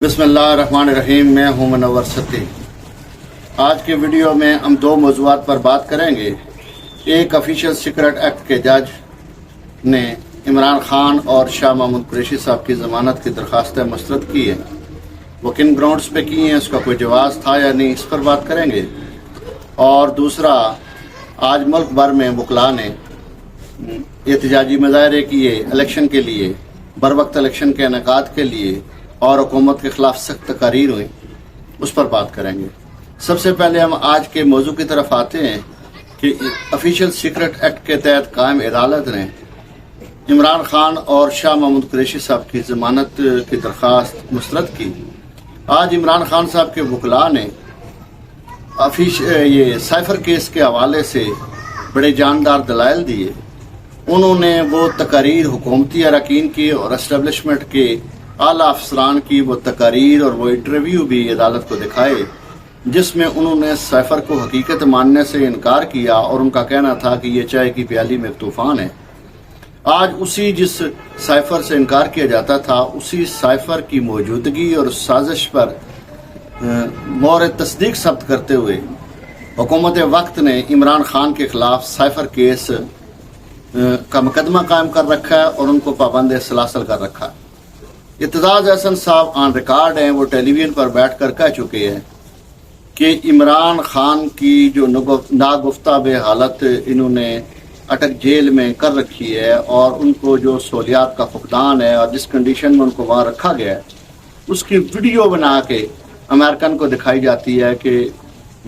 بسم اللہ الرحمن الرحیم۔ میں ہوں منور ستی۔ آج کے ویڈیو میں ہم دو موضوعات پر بات کریں گے۔ ایک آفیشیل سیکرٹ ایکٹ کے جج نے عمران خان اور شاہ محمود قریشی صاحب کی ضمانت کی درخواستیں مسترد کی ہیں، وہ کن گراؤنڈز پہ کی ہیں، اس کا کوئی جواز تھا یا نہیں، اس پر بات کریں گے۔ اور دوسرا، آج ملک بھر میں وکلاء نے احتجاجی مظاہرے کیے الیکشن کے لیے، بروقت الیکشن کے انعقاد کے لیے، اور حکومت کے خلاف سخت تقاریر ہوئی، اس پر بات کریں گے۔ سب سے پہلے ہم آج کے موضوع کی طرف آتے ہیں کہ آفیشیل سیکرٹ ایکٹ کے تحت قائم عدالت نے عمران خان اور شاہ محمود قریشی صاحب کی ضمانت کی درخواست مسترد کی۔ آج عمران خان صاحب کے وکلاء نے یہ سائفر کیس کے حوالے سے بڑے جاندار دلائل دیے۔ انہوں نے وہ تقاریر حکومتی اراکین کی اور اسٹیبلشمنٹ کے اعلیٰ افسران کی وہ تقاریر اور وہ انٹرویو بھی عدالت کو دکھائے، جس میں انہوں نے سائفر کو حقیقت ماننے سے انکار کیا، اور ان کا کہنا تھا کہ یہ چائے کی پیالی میں ایک طوفان ہے۔ آج اسی جس سائفر سے انکار کیا جاتا تھا، اسی سائفر کی موجودگی اور سازش پر مہر تصدیق ثبت کرتے ہوئے حکومت وقت نے عمران خان کے خلاف سائفر کیس کا مقدمہ قائم کر رکھا ہے اور ان کو پابند سلاسل کر رکھا ہے۔ اعتزاز احسن صاحب آن ریکارڈ ہیں، وہ ٹیلی ویژن پر بیٹھ کر کہہ چکے ہیں کہ عمران خان کی جو ناگفتہ بے حالت انہوں نے اٹک جیل میں کر رکھی ہے، اور ان کو جو سہولیات کا فقدان ہے اور جس کنڈیشن میں ان کو وہاں رکھا گیا ہے، اس کی ویڈیو بنا کے امریکن کو دکھائی جاتی ہے کہ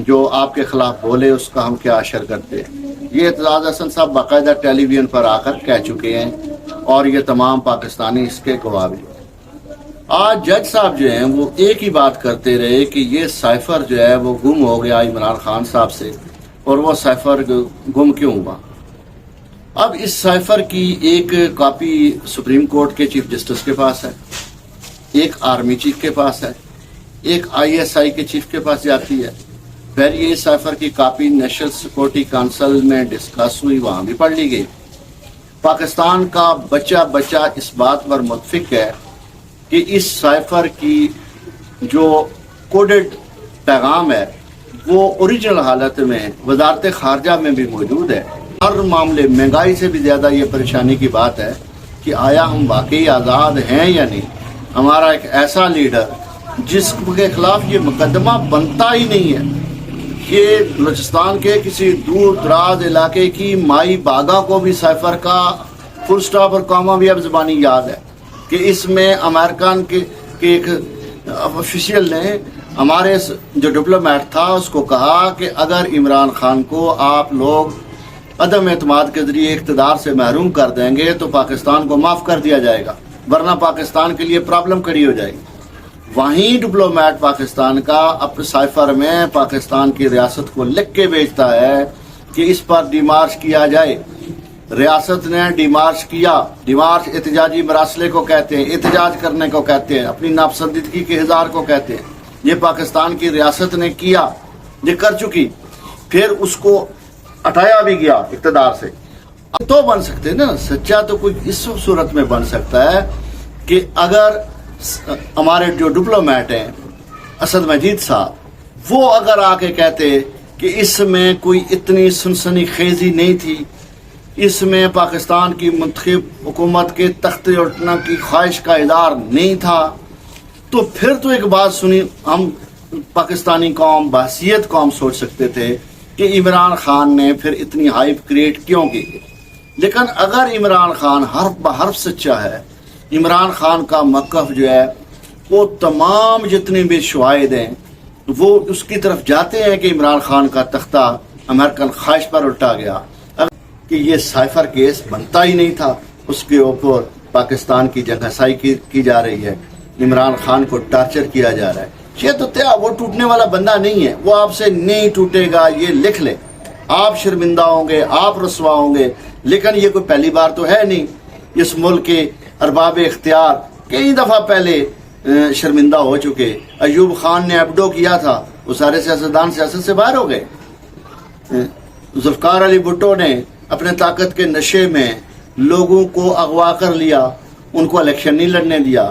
جو آپ کے خلاف بولے اس کا ہم کیا اثر کرتے ہیں۔ یہ اعتزاز احسن صاحب باقاعدہ ٹیلی ویژن پر آ کر کہہ چکے ہیں، اور یہ تمام پاکستانی اس کے گواہ بھی۔ آج جج صاحب جو ہیں وہ ایک ہی بات کرتے رہے کہ یہ سائفر جو ہے وہ گم ہو گیا عمران خان صاحب سے، اور وہ سائفر گم کیوں ہوا۔ اب اس سائفر کی ایک کاپی سپریم کورٹ کے چیف جسٹس کے پاس ہے، ایک آرمی چیف کے پاس ہے، ایک ISI کے چیف کے پاس جاتی ہے، پھر یہ سائفر کی کاپی نیشنل سیکورٹی کونسل میں ڈسکس ہوئی، وہاں بھی پڑھ لی گئی۔ پاکستان کا بچہ اس بات پر متفق ہے کہ اس سائفر کی جو کوڈڈ پیغام ہے وہ اوریجنل حالت میں وزارت خارجہ میں بھی موجود ہے۔ ہر معاملے مہنگائی سے بھی زیادہ یہ پریشانی کی بات ہے کہ آیا ہم واقعی آزاد ہیں یا نہیں۔ ہمارا ایک ایسا لیڈر جس کے خلاف یہ مقدمہ بنتا ہی نہیں ہے، یہ بلوچستان کے کسی دور دراز علاقے کی مائی باغا کو بھی سائفر کا فل سٹاپ اور کاما بھی اب زبانی یاد ہے کہ اس میں امریکن کے ایک آفیشیل نے ہمارے جو ڈپلومیٹ تھا اس کو کہا کہ اگر عمران خان کو آپ لوگ عدم اعتماد کے ذریعے اقتدار سے محروم کر دیں گے تو پاکستان کو معاف کر دیا جائے گا، ورنہ پاکستان کے لیے پرابلم کھڑی ہو جائے گی۔ وہیں ڈپلومیٹ پاکستان کا اپنے سائفر میں پاکستان کی ریاست کو لکھ کے بھیجتا ہے کہ اس پر ڈیمارش کیا جائے۔ ریاست نے ڈیمارش کیا۔ ڈیمارش احتجاجی مراسلے کو کہتے ہیں، احتجاج کرنے کو کہتے ہیں، اپنی ناپسندیدگی کے اظہار کو کہتے ہیں۔ یہ پاکستان کی ریاست نے کیا، یہ کر چکی، پھر اس کو ہٹایا بھی گیا اقتدار سے۔ تو بن سکتے ہیں نا، سچا تو کوئی اس صورت میں بن سکتا ہے کہ اگر ہمارے جو ڈپلومیٹ ہیں اسد مجید صاحب، وہ اگر آ کے کہتے کہ اس میں کوئی اتنی سنسنی خیزی نہیں تھی، اس میں پاکستان کی منتخب حکومت کے تختے اٹھنے کی خواہش کا اظہار نہیں تھا، تو پھر تو ایک بات سنی، ہم پاکستانی قوم بحثیت قوم سوچ سکتے تھے کہ عمران خان نے پھر اتنی ہائپ کریٹ کیوں کی۔ لیکن اگر عمران خان حرف بحرف سچا ہے، عمران خان کا موقف جو ہے وہ تمام جتنے بھی شواہد ہیں وہ اس کی طرف جاتے ہیں کہ عمران خان کا تختہ امریکن خواہش پر الٹا گیا، کہ یہ سائفر کیس بنتا ہی نہیں تھا، اس کے اوپر پاکستان کی جنگسائی کی جا رہی ہے، عمران خان کو ٹارچر کیا جا رہا ہے۔ یہ تو وہ ٹوٹنے والا بندہ نہیں ہے، وہ آپ سے نہیں ٹوٹے گا، یہ لکھ لے۔ آپ شرمندہ ہوں گے، آپ رسوا ہوں گے، لیکن یہ کوئی پہلی بار تو ہے نہیں۔ اس ملک کے ارباب اختیار کئی دفعہ پہلے شرمندہ ہو چکے۔ ایوب خان نے ایبڈو کیا تھا، وہ سارے سیاستدان سیاست سے باہر ہو گئے۔ ذوالفقار علی بھٹو نے اپنے طاقت کے نشے میں لوگوں کو اغوا کر لیا، ان کو الیکشن نہیں لڑنے دیا۔